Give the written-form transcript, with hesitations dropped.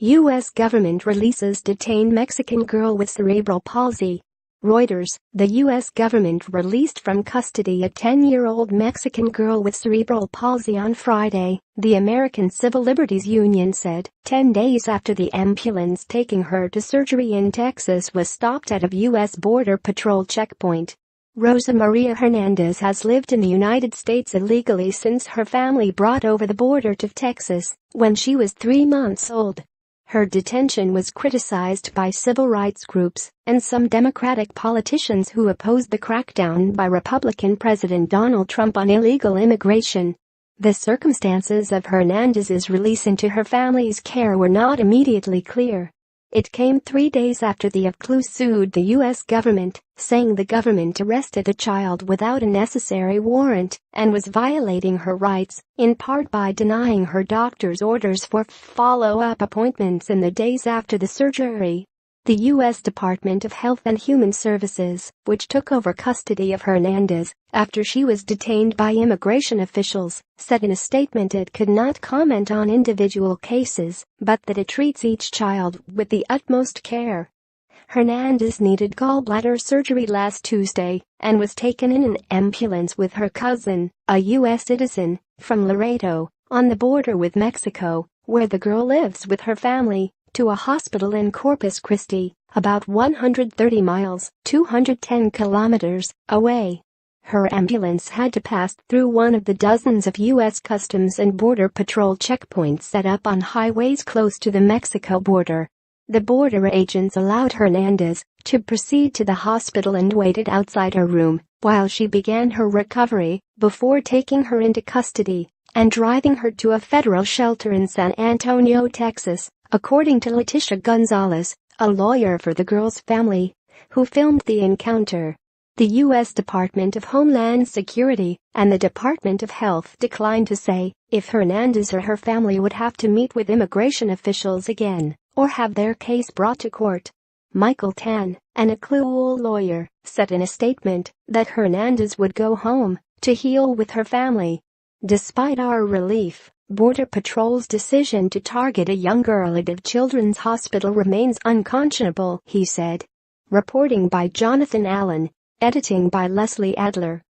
U.S. government releases detained Mexican girl with cerebral palsy. Reuters, the U.S. government released from custody a 10-year-old Mexican girl with cerebral palsy on Friday, the American Civil Liberties Union said, 10 days after the ambulance taking her to surgery in Texas was stopped at a U.S. Border Patrol checkpoint. Rosa Maria Hernandez has lived in the United States illegally since her family brought over the border to Texas when she was 3 months old. Her detention was criticized by civil rights groups and some Democratic politicians who opposed the crackdown by Republican President Donald Trump on illegal immigration. The circumstances of Hernandez's release into her family's care were not immediately clear. It came 3 days after the AFCLU sued the U.S. government, saying the government arrested the child without a necessary warrant and was violating her rights, in part by denying her doctor's orders for follow-up appointments in the days after the surgery. The U.S. Department of Health and Human Services, which took over custody of Hernandez after she was detained by immigration officials, said in a statement it could not comment on individual cases, but that it treats each child with the utmost care. Hernandez needed gallbladder surgery last Tuesday and was taken in an ambulance with her cousin, a U.S. citizen, from Laredo, on the border with Mexico, where the girl lives with her family, to a hospital in Corpus Christi, about 130 miles, 210 kilometers, away. Her ambulance had to pass through one of the dozens of U.S. Customs and Border Patrol checkpoints set up on highways close to the Mexico border. The border agents allowed Hernandez to proceed to the hospital and waited outside her room while she began her recovery before taking her into custody and driving her to a federal shelter in San Antonio, Texas, according to Leticia Gonzalez, a lawyer for the girl's family, who filmed the encounter. The U.S. Department of Homeland Security and the Department of Health declined to say if Hernandez or her family would have to meet with immigration officials again or have their case brought to court. Michael Tan, an AFCLU lawyer, said in a statement that Hernandez would go home to heal with her family. Despite our relief, Border Patrol's decision to target a young girl at a children's hospital remains unconscionable, he said. Reporting by Jonathan Allen. Editing by Leslie Adler.